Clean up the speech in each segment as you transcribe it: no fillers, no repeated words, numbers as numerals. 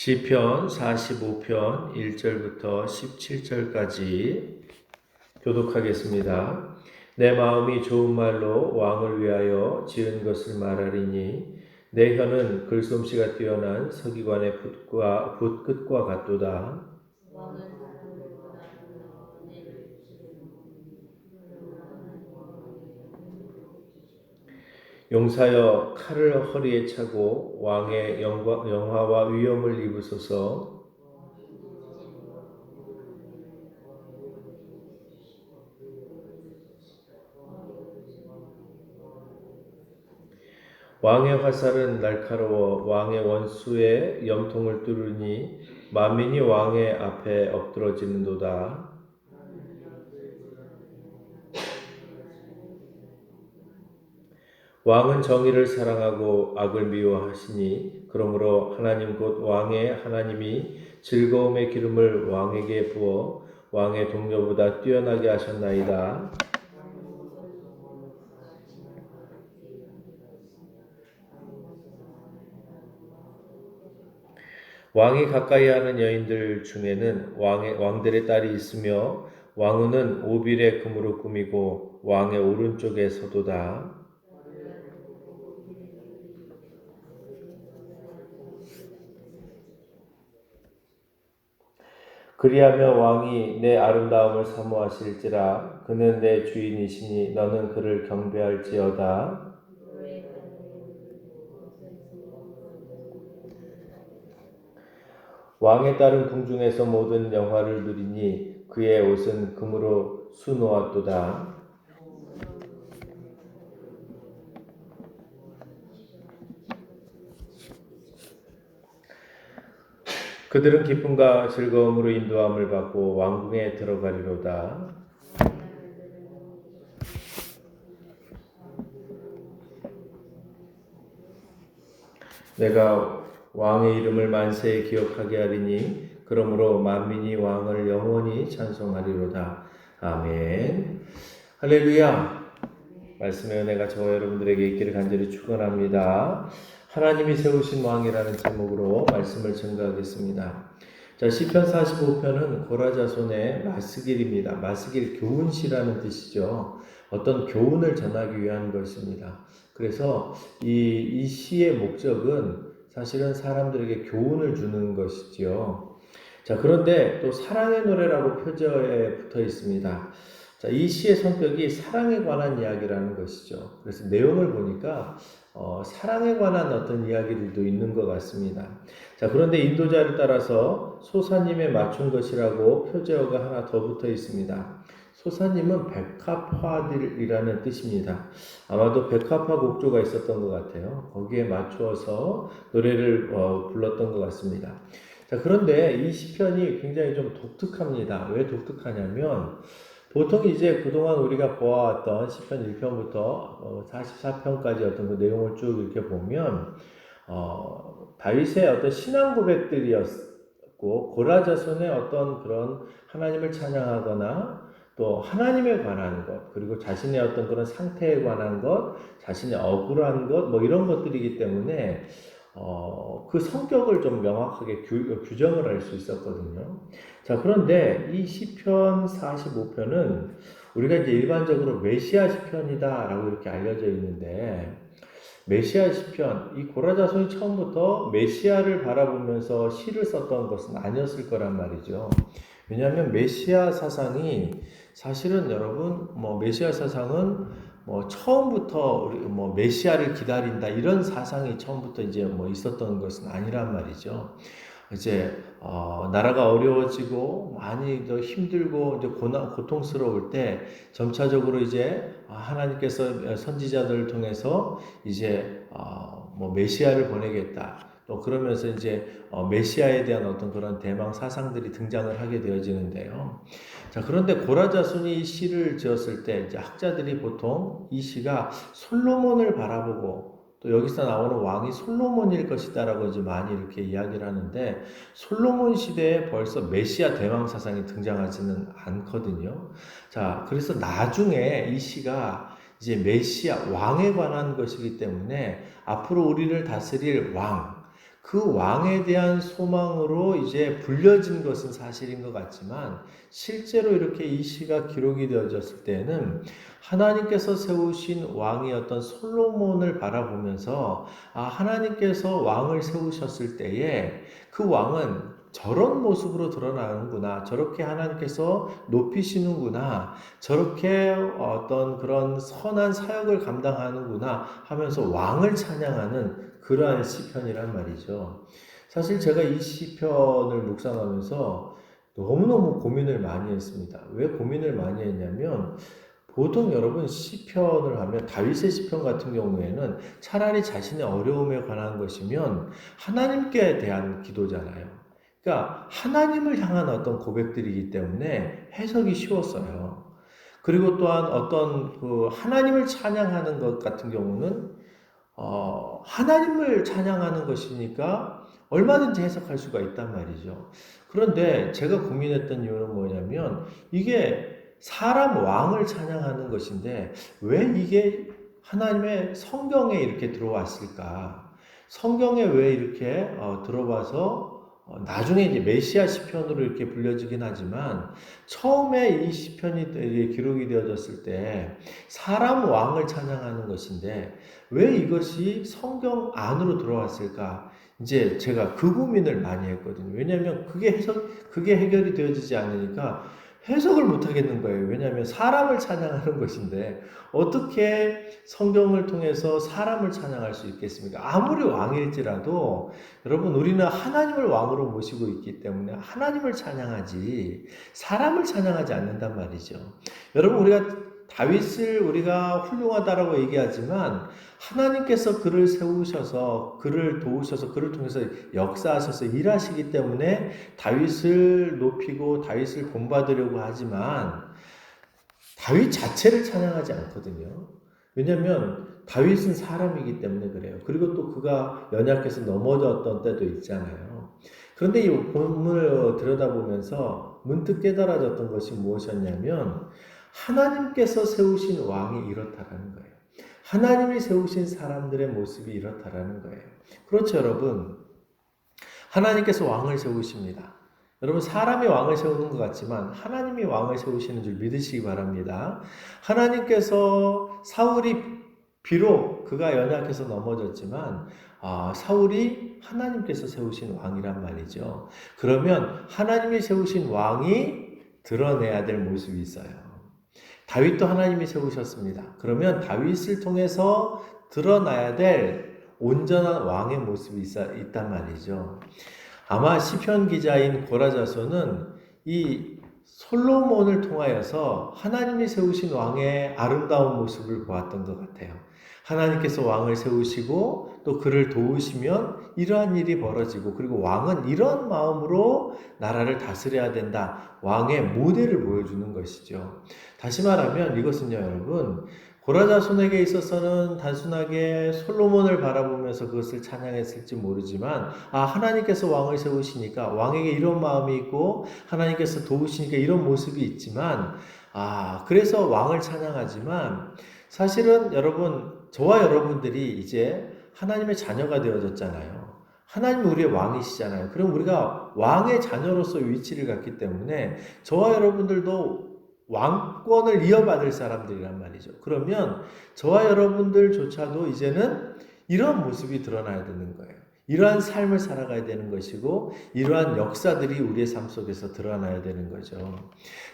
시편 45편 1절부터 17절까지 교독하겠습니다. 내 마음이 좋은 말로 왕을 위하여 지은 것을 말하리니 내 혀는 글솜씨가 뛰어난 서기관의 붓끝과 같도다. 용사여 칼을 허리에 차고 왕의 영화와 위엄을 입으소서. 왕의 화살은 날카로워 왕의 원수의 염통을 뚫으니 만민이 왕의 앞에 엎드러지는도다. 왕은 정의를 사랑하고 악을 미워하시니 그러므로 하나님 곧 왕의 하나님이 즐거움의 기름을 왕에게 부어 왕의 동료보다 뛰어나게 하셨나이다. 왕이 가까이 하는 여인들 중에는 왕들의 딸이 있으며 왕후는 오빌의 금으로 꾸미고 왕의 오른쪽에 서도다. 그리하며 왕이 내 아름다움을 사모하실지라. 그는 내 주인이시니 너는 그를 경배할지어다. 왕의 딸은 궁중에서 모든 영화를 누리니 그의 옷은 금으로 수놓았도다. 그들은 기쁨과 즐거움으로 인도함을 받고 왕궁에 들어가리로다. 내가 왕의 이름을 만세에 기억하게 하리니 그러므로 만민이 왕을 영원히 찬송하리로다. 아멘. 할렐루야. 말씀의 은혜가 저와 여러분들에게 있기를 간절히 축원합니다. 하나님이 세우신 왕이라는 제목으로 말씀을 전가하겠습니다. 자, 시편 45편은 고라자손의 마스길입니다. 마스길 교훈시라는 뜻이죠. 어떤 교훈을 전하기 위한 것입니다. 그래서 이 시의 목적은 사실은 사람들에게 교훈을 주는 것이지요. 자, 그런데 또 사랑의 노래라고 표제에 붙어 있습니다. 자, 이 시의 성격이 사랑에 관한 이야기라는 것이죠. 그래서 내용을 보니까 사랑에 관한 어떤 이야기들도 있는 것 같습니다. 자, 그런데 인도자를 따라서 소사님에 맞춘 것이라고 표제어가 하나 더 붙어 있습니다. 소사님은 백합화들이라는 뜻입니다. 아마도 백합화 곡조가 있었던 것 같아요. 거기에 맞추어서 노래를 불렀던 것 같습니다. 자, 그런데 이 시편이 굉장히 좀 독특합니다. 왜 독특하냐면 보통 이제 그동안 우리가 보아왔던 시편 1편부터 44편까지 어떤 그 내용을 쭉 이렇게 보면 다윗의 어떤 신앙 고백들이었고 고라자손의 어떤 그런 하나님을 찬양하거나 또 하나님에 관한 것, 그리고 자신의 어떤 그런 상태에 관한 것, 자신의 억울한 것, 뭐 이런 것들이기 때문에 그 성격을 좀 명확하게 규정을 할 수 있었거든요. 자, 그런데 이 시편 45편은 우리가 이제 일반적으로 메시아 시편이다라고 이렇게 알려져 있는데, 메시아 시편, 이 고라자손이 처음부터 메시아를 바라보면서 시를 썼던 것은 아니었을 거란 말이죠. 왜냐하면 메시아 사상이 사실은 여러분, 메시아 사상은 처음부터 메시아를 기다린다 이런 사상이 처음부터 이제 있었던 것은 아니란 말이죠. 이제 나라가 어려워지고 많이 더 힘들고 이제 고통스러울 때 점차적으로 이제 하나님께서 선지자들을 통해서 이제 메시아를 보내겠다. 또 그러면서 이제 메시아에 대한 어떤 그런 대망 사상들이 등장을 하게 되어지는데요. 자, 그런데 고라자손이 이 시를 지었을 때 이제 학자들이 보통 이 시가 솔로몬을 바라보고 또 여기서 나오는 왕이 솔로몬일 것이다라고 이제 많이 이렇게 이야기를 하는데 솔로몬 시대에 벌써 메시아 대왕 사상이 등장하지는 않거든요. 자, 그래서 나중에 이 시가 이제 메시아 왕에 관한 것이기 때문에 앞으로 우리를 다스릴 왕, 그 왕에 대한 소망으로 이제 불려진 것은 사실인 것 같지만 실제로 이렇게 이 시가 기록이 되어졌을 때는 하나님께서 세우신 왕이었던 솔로몬을 바라보면서 하나님께서 왕을 세우셨을 때에 그 왕은 저런 모습으로 드러나는구나. 저렇게 하나님께서 높이시는구나. 저렇게 어떤 그런 선한 사역을 감당하는구나 하면서 왕을 찬양하는 그러한 시편이란 말이죠. 사실 제가 이 시편을 묵상하면서 너무너무 고민을 많이 했습니다. 왜 고민을 많이 했냐면 보통 여러분 시편을 하면 다윗의 시편 같은 경우에는 차라리 자신의 어려움에 관한 것이면 하나님께 대한 기도잖아요. 그러니까 하나님을 향한 어떤 고백들이기 때문에 해석이 쉬웠어요. 그리고 또한 어떤 그 하나님을 찬양하는 것 같은 경우는 하나님을 찬양하는 것이니까 얼마든지 해석할 수가 있단 말이죠. 그런데 제가 고민했던 이유는 뭐냐면 이게 사람 왕을 찬양하는 것인데 왜 이게 하나님의 성경에 이렇게 들어왔을까? 성경에 왜 이렇게 들어와서 나중에 이제 메시아 시편으로 이렇게 불려지긴 하지만 처음에 이 시편이 기록이 되어졌을 때 사람 왕을 찬양하는 것인데 왜 이것이 성경 안으로 들어왔을까? 이제 제가 그 고민을 많이 했거든요. 왜냐하면 그게 해결이 되어지지 않으니까 해석을 못 하겠는 거예요. 왜냐하면 사람을 찬양하는 것인데 어떻게 성경을 통해서 사람을 찬양할 수 있겠습니까? 아무리 왕일지라도 여러분 우리는 하나님을 왕으로 모시고 있기 때문에 하나님을 찬양하지 사람을 찬양하지 않는단 말이죠. 여러분 다윗을 우리가 훌륭하다라고 얘기하지만 하나님께서 그를 세우셔서 그를 도우셔서 그를 통해서 역사하셔서 일하시기 때문에 다윗을 높이고 다윗을 본받으려고 하지만 다윗 자체를 찬양하지 않거든요. 왜냐하면 다윗은 사람이기 때문에 그래요. 그리고 또 그가 연약해서 넘어졌던 때도 있잖아요. 그런데 이 본문을 들여다보면서 문득 깨달아졌던 것이 무엇이었냐면 하나님께서 세우신 왕이 이렇다라는 거예요. 하나님이 세우신 사람들의 모습이 이렇다라는 거예요. 그렇죠, 여러분. 하나님께서 왕을 세우십니다. 여러분 사람이 왕을 세우는 것 같지만 하나님이 왕을 세우시는 줄 믿으시기 바랍니다. 하나님께서 사울이 비록 그가 연약해서 넘어졌지만 사울이 하나님께서 세우신 왕이란 말이죠. 그러면 하나님이 세우신 왕이 드러내야 될 모습이 있어요. 다윗도 하나님이 세우셨습니다. 그러면 다윗을 통해서 드러나야 될 온전한 왕의 모습이 있단 말이죠. 아마 시편 기자인 고라자손은 이 솔로몬을 통하여서 하나님이 세우신 왕의 아름다운 모습을 보았던 것 같아요. 하나님께서 왕을 세우시고 또 그를 도우시면 이러한 일이 벌어지고 그리고 왕은 이런 마음으로 나라를 다스려야 된다. 왕의 모델을 보여주는 것이죠. 다시 말하면 이것은요, 여러분. 고라자손에게 있어서는 단순하게 솔로몬을 바라보면서 그것을 찬양했을지 모르지만 하나님께서 왕을 세우시니까 왕에게 이런 마음이 있고 하나님께서 도우시니까 이런 모습이 있지만 그래서 왕을 찬양하지만 사실은 여러분 저와 여러분들이 이제 하나님의 자녀가 되어졌잖아요. 하나님이 우리의 왕이시잖아요. 그럼 우리가 왕의 자녀로서 위치를 갖기 때문에 저와 여러분들도 왕권을 이어받을 사람들이란 말이죠. 그러면 저와 여러분들조차도 이제는 이런 모습이 드러나야 되는 거예요. 이러한 삶을 살아가야 되는 것이고 이러한 역사들이 우리의 삶 속에서 드러나야 되는 거죠.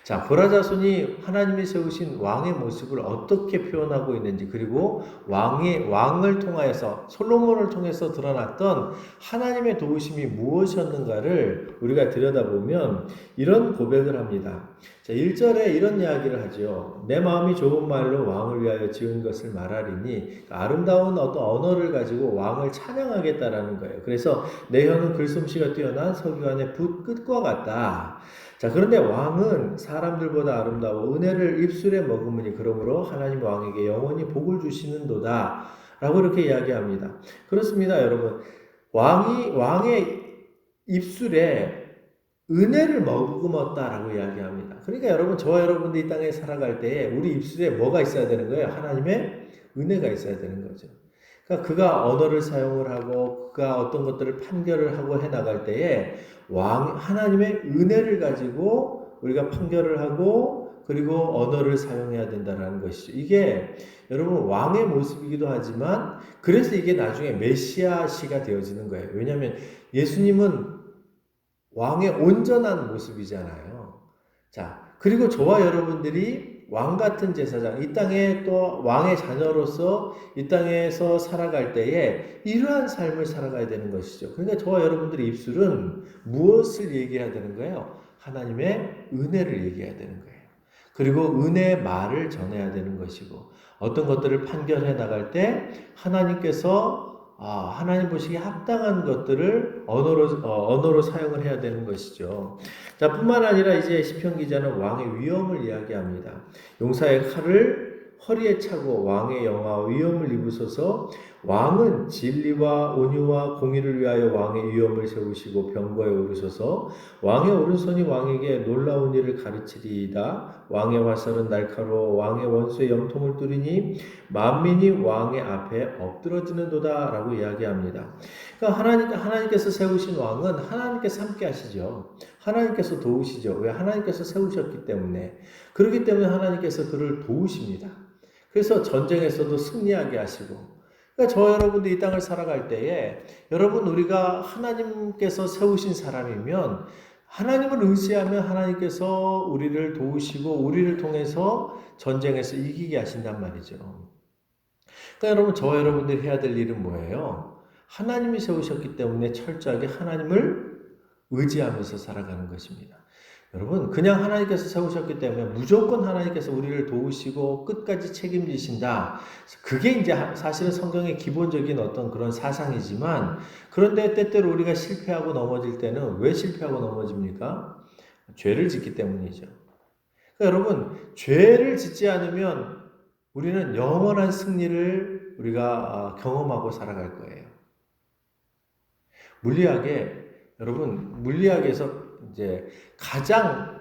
자, 고라자손이 하나님이 세우신 왕의 모습을 어떻게 표현하고 있는지 그리고 왕을 통하여서 솔로몬을 통해서 드러났던 하나님의 도우심이 무엇이었는가를 우리가 들여다보면 이런 고백을 합니다. 자, 1절에 이런 이야기를 하죠. 내 마음이 좋은 말로 왕을 위하여 지은 것을 말하리니 아름다운 어떤 언어를 가지고 왕을 찬양하겠다라는 거예요. 그래서 내 혀는 글솜씨가 뛰어난 서기관의 붓 끝과 같다. 자, 그런데 왕은 사람들보다 아름다워 은혜를 입술에 머금으니 그러므로 하나님 왕에게 영원히 복을 주시는도다. 라고 이렇게 이야기합니다. 그렇습니다, 여러분. 왕의 입술에 은혜를 머금었다라고 이야기합니다. 그러니까 여러분, 저와 여러분들 이 땅에 살아갈 때에 우리 입술에 뭐가 있어야 되는 거예요? 하나님의 은혜가 있어야 되는 거죠. 그러니까 그가 언어를 사용을 하고 그가 어떤 것들을 판결을 하고 해 나갈 때에 하나님의 은혜를 가지고 우리가 판결을 하고 그리고 언어를 사용해야 된다는 것이죠. 이게 여러분 왕의 모습이기도 하지만 그래서 이게 나중에 메시아시가 되어지는 거예요. 왜냐하면 예수님은 왕의 온전한 모습이잖아요. 자, 그리고 저와 여러분들이 왕 같은 제사장, 이 땅에 또 왕의 자녀로서 이 땅에서 살아갈 때에 이러한 삶을 살아가야 되는 것이죠. 그러니까 저와 여러분들의 입술은 무엇을 얘기해야 되는 거예요? 하나님의 은혜를 얘기해야 되는 거예요. 그리고 은혜의 말을 전해야 되는 것이고 어떤 것들을 판결해 나갈 때 하나님께서 하나님 보시기에 합당한 것들을 언어로 사용을 해야 되는 것이죠. 자, 뿐만 아니라 이제 시편 기자는 왕의 위엄을 이야기합니다. 용사의 칼을 허리에 차고 왕의 영화와 위엄을 입으소서. 왕은 진리와 온유와 공의를 위하여 왕의 위엄을 세우시고 병거에 오르소서. 왕의 오른손이 왕에게 놀라운 일을 가르치리이다. 왕의 화살은 날카로워 왕의 원수의 염통을 뚫으니 만민이 왕의 앞에 엎드러지는도다 라고 이야기합니다. 그러니까 하나님께서 세우신 왕은 하나님께서 함께 하시죠. 하나님께서 도우시죠. 왜? 하나님께서 세우셨기 때문에. 그렇기 때문에 하나님께서 그를 도우십니다. 그래서 전쟁에서도 승리하게 하시고. 그러니까 저 여러분들 이 땅을 살아갈 때에 여러분 우리가 하나님께서 세우신 사람이면 하나님을 의지하면 하나님께서 우리를 도우시고 우리를 통해서 전쟁에서 이기게 하신단 말이죠. 그러니까 여러분 저와 여러분들이 해야 될 일은 뭐예요? 하나님이 세우셨기 때문에 철저하게 하나님을 의지하면서 살아가는 것입니다. 여러분 그냥 하나님께서 세우셨기 때문에 무조건 하나님께서 우리를 도우시고 끝까지 책임지신다. 그게 이제 사실은 성경의 기본적인 어떤 그런 사상이지만 그런데 때때로 우리가 실패하고 넘어질 때는 왜 실패하고 넘어집니까? 죄를 짓기 때문이죠. 그러니까 여러분 죄를 짓지 않으면 우리는 영원한 승리를 우리가 경험하고 살아갈 거예요. 여러분 물리학에서 이제 가장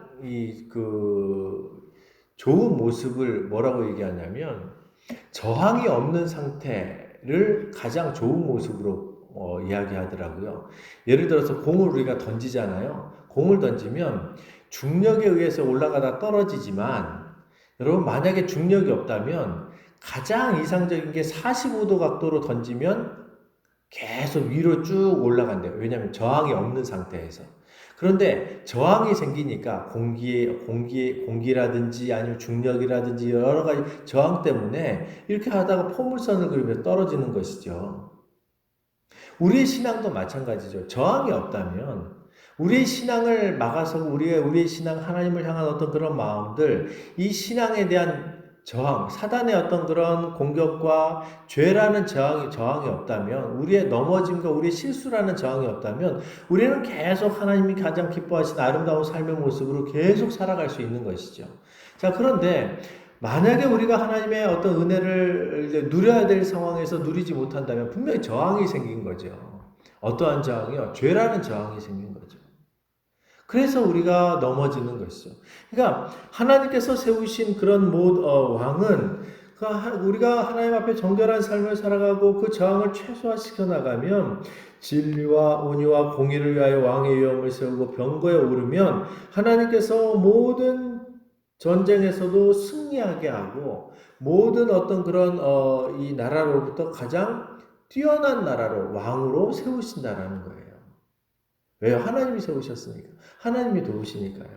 좋은 모습을 뭐라고 얘기하냐면 저항이 없는 상태를 가장 좋은 모습으로 이야기하더라고요. 예를 들어서 공을 우리가 던지잖아요. 공을 던지면 중력에 의해서 올라가다 떨어지지만 여러분 만약에 중력이 없다면 가장 이상적인 게 45도 각도로 던지면 계속 위로 쭉 올라간대요. 왜냐하면 저항이 없는 상태에서. 그런데 저항이 생기니까 공기라든지 아니면 중력이라든지 여러 가지 저항 때문에 이렇게 하다가 포물선을 그리며 떨어지는 것이죠. 우리의 신앙도 마찬가지죠. 저항이 없다면 우리의 신앙을 막아서 우리의 신앙 하나님을 향한 어떤 그런 마음들, 이 신앙에 대한 저항, 사단의 어떤 그런 공격과 죄라는 저항이 없다면, 우리의 넘어짐과 우리의 실수라는 저항이 없다면, 우리는 계속 하나님이 가장 기뻐하시는 아름다운 삶의 모습으로 계속 살아갈 수 있는 것이죠. 자, 그런데 만약에 우리가 하나님의 어떤 은혜를 누려야 될 상황에서 누리지 못한다면 분명히 저항이 생긴 거죠. 어떠한 저항이요? 죄라는 저항이 생긴 거죠. 그래서 우리가 넘어지는 것이죠. 그러니까 하나님께서 세우신 그런 왕은 우리가 하나님 앞에 정결한 삶을 살아가고 그 저항을 최소화시켜 나가면 진리와 온유와 공의를 위하여 왕의 위엄을 세우고 병거에 오르면 하나님께서 모든 전쟁에서도 승리하게 하고 모든 어떤 그런 이 나라로부터 가장 뛰어난 나라로 왕으로 세우신다라는 거예요. 왜요? 하나님이 세우셨으니까. 하나님이 도우시니까요.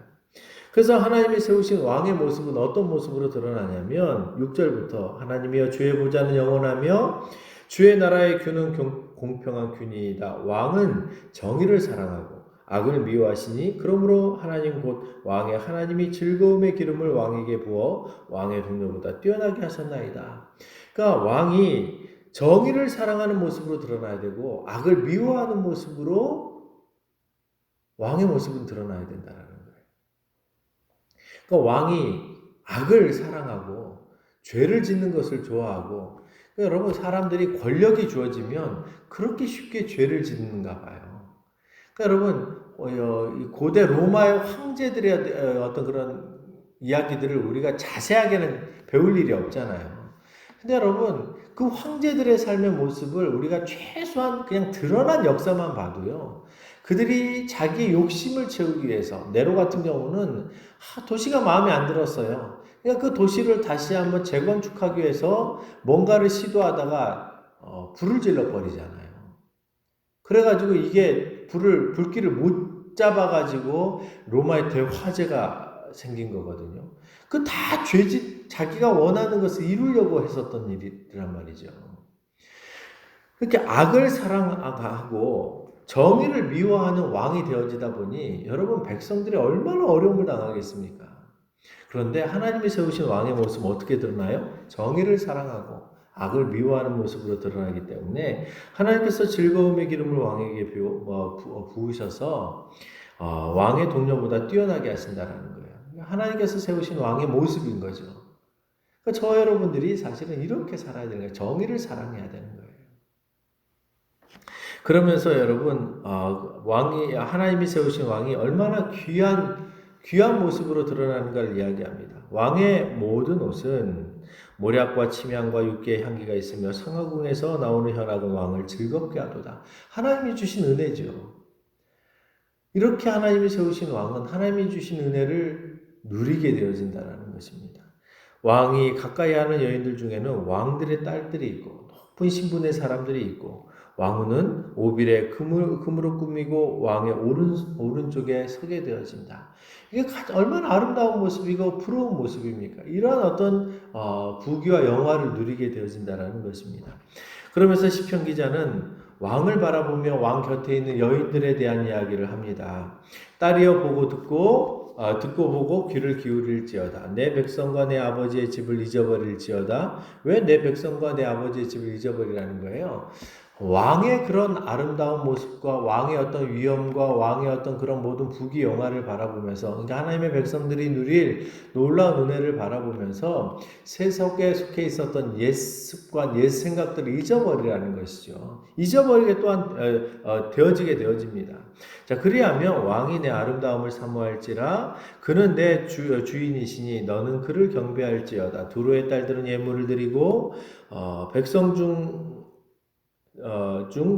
그래서 하나님이 세우신 왕의 모습은 어떤 모습으로 드러나냐면 6절부터 하나님이여 주의 보좌는 영원하며 주의 나라의 균은 공평한 균이다. 왕은 정의를 사랑하고 악을 미워하시니 그러므로 하나님 곧 왕의 하나님이 즐거움의 기름을 왕에게 부어 왕의 동료보다 뛰어나게 하셨나이다. 그러니까 왕이 정의를 사랑하는 모습으로 드러나야 되고 악을 미워하는 모습으로 왕의 모습은 드러나야 된다는 거예요. 그러니까 왕이 악을 사랑하고 죄를 짓는 것을 좋아하고 그러니까 여러분 사람들이 권력이 주어지면 그렇게 쉽게 죄를 짓는가 봐요. 그러니까 여러분 고대 로마의 황제들의 어떤 그런 이야기들을 우리가 자세하게는 배울 일이 없잖아요. 근데 여러분, 그 황제들의 삶의 모습을 우리가 최소한 그냥 드러난 역사만 봐도요. 그들이 자기 욕심을 채우기 위해서, 네로 같은 경우는 도시가 마음에 안 들었어요. 그러니까 그 도시를 다시 한번 재건축하기 위해서 뭔가를 시도하다가 불을 질러 버리잖아요. 그래가지고 이게 불길을 못 잡아가지고 로마의 대화재가 생긴 거거든요. 그 다 죄짓, 자기가 원하는 것을 이루려고 했었던 일이란 말이죠. 그렇게 악을 사랑하고 정의를 미워하는 왕이 되어지다 보니 여러분 백성들이 얼마나 어려움을 당하겠습니까? 그런데 하나님이 세우신 왕의 모습은 어떻게 드러나요? 정의를 사랑하고 악을 미워하는 모습으로 드러나기 때문에 하나님께서 즐거움의 기름을 왕에게 부으셔서 왕의 동료보다 뛰어나게 하신다는 거예요. 하나님께서 세우신 왕의 모습인 거죠. 그러니까 저 여러분들이 사실은 이렇게 살아야 되는 거예요. 정의를 사랑해야 되는 거예요. 그러면서 여러분 하나님이 세우신 왕이 얼마나 귀한 모습으로 드러나는가를 이야기합니다. 왕의 모든 옷은 모략과 침향과 육개의 향기가 있으며 성화궁에서 나오는 현악은 왕을 즐겁게 하도다. 하나님이 주신 은혜죠. 이렇게 하나님이 세우신 왕은 하나님이 주신 은혜를 누리게 되어진다는 것입니다. 왕이 가까이 하는 여인들 중에는 왕들의 딸들이 있고 높은 신분의 사람들이 있고 왕후는 오빌에 금으로 꾸미고 왕의 오른쪽에 서게 되어진다. 이게 얼마나 아름다운 모습이고 부러운 모습입니까? 이러한 어떤 부귀와 영화를 누리게 되어진다는 것입니다. 그러면서 시편 기자는 왕을 바라보며 왕 곁에 있는 여인들에 대한 이야기를 합니다. 딸이여 듣고 보고 귀를 기울일지어다. 내 백성과 내 아버지의 집을 잊어버릴지어다. 왜 내 백성과 내 아버지의 집을 잊어버리라는 거예요? 왕의 그런 아름다운 모습과 왕의 어떤 위엄과 왕의 어떤 그런 모든 부귀 영화를 바라보면서, 그러니까 하나님의 백성들이 누릴 놀라운 은혜를 바라보면서 세속에 속해 있었던 옛 습관, 옛 생각들을 잊어버리라는 것이죠. 잊어버리게 또한 되어지게 되어집니다. 자, 그리하면 왕이 내 아름다움을 사모할지라 그는 내 주인이시니 너는 그를 경배할지어다. 두로의 딸들은 예물을 드리고 백성 중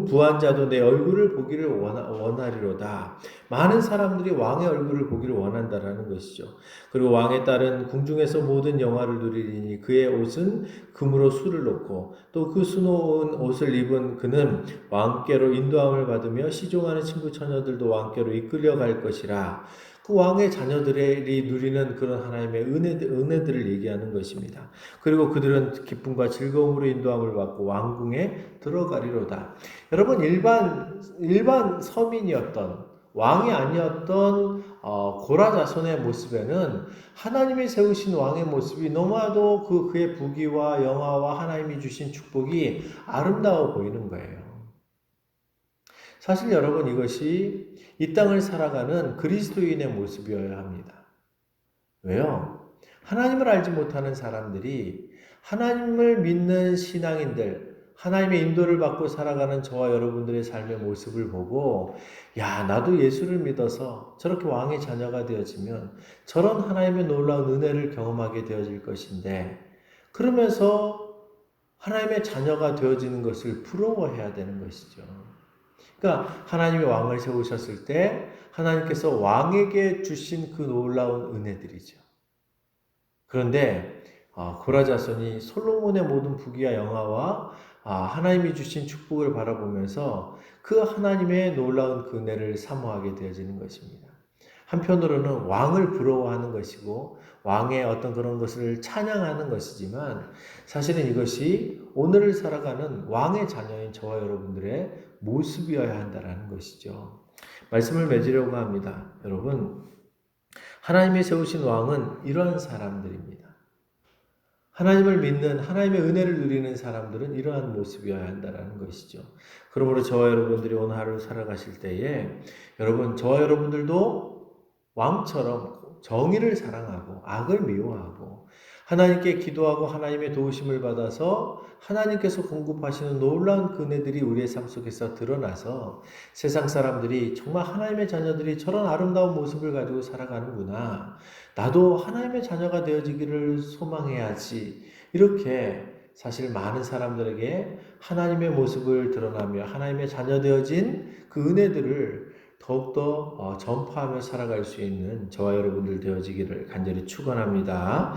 부한 자도 내 얼굴을 보기를 원하리로다. 많은 사람들이 왕의 얼굴을 보기를 원한다라는 것이죠. 그리고 왕의 딸은 궁중에서 모든 영화를 누리니 그의 옷은 금으로 수를 놓고 또 그 수놓은 옷을 입은 그는 왕께로 인도함을 받으며 시종하는 친구 처녀들도 왕께로 이끌려갈 것이라. 그 왕의 자녀들이 누리는 그런 하나님의 은혜들을 얘기하는 것입니다. 그리고 그들은 기쁨과 즐거움으로 인도함을 받고 왕궁에 들어가리로다. 여러분, 일반 서민이었던 왕이 아니었던 고라 자손의 모습에는 하나님이 세우신 왕의 모습이 너무나도 그의 부귀와 영화와 하나님이 주신 축복이 아름다워 보이는 거예요. 사실 여러분, 이것이 이 땅을 살아가는 그리스도인의 모습이어야 합니다. 왜요? 하나님을 알지 못하는 사람들이 하나님을 믿는 신앙인들, 하나님의 인도를 받고 살아가는 저와 여러분들의 삶의 모습을 보고, 야, 나도 예수를 믿어서 저렇게 왕의 자녀가 되어지면 저런 하나님의 놀라운 은혜를 경험하게 되어질 것인데, 그러면서 하나님의 자녀가 되어지는 것을 부러워해야 되는 것이죠. 그러니까 하나님이 왕을 세우셨을 때 하나님께서 왕에게 주신 그 놀라운 은혜들이죠. 그런데 고라 자손이 솔로몬의 모든 부귀와 영화와 하나님이 주신 축복을 바라보면서 그 하나님의 놀라운 그 은혜를 사모하게 되어지는 것입니다. 한편으로는 왕을 부러워하는 것이고 왕의 어떤 그런 것을 찬양하는 것이지만 사실은 이것이 오늘을 살아가는 왕의 자녀인 저와 여러분들의 모습이어야 한다는 것이죠. 말씀을 맺으려고 합니다. 여러분, 하나님이 세우신 왕은 이러한 사람들입니다. 하나님을 믿는, 하나님의 은혜를 누리는 사람들은 이러한 모습이어야 한다는 것이죠. 그러므로 저와 여러분들이 오늘 하루를 살아가실 때에 여러분, 저와 여러분들도 왕처럼 정의를 사랑하고 악을 미워하고 하나님께 기도하고 하나님의 도우심을 받아서 하나님께서 공급하시는 놀라운 은혜들이 우리의 삶 속에서 드러나서 세상 사람들이 정말 하나님의 자녀들이 저런 아름다운 모습을 가지고 살아가는구나. 나도 하나님의 자녀가 되어지기를 소망해야지. 이렇게 사실 많은 사람들에게 하나님의 모습을 드러나며 하나님의 자녀 되어진 그 은혜들을 더욱더 전파하며 살아갈 수 있는 저와 여러분들 되어지기를 간절히 축원합니다.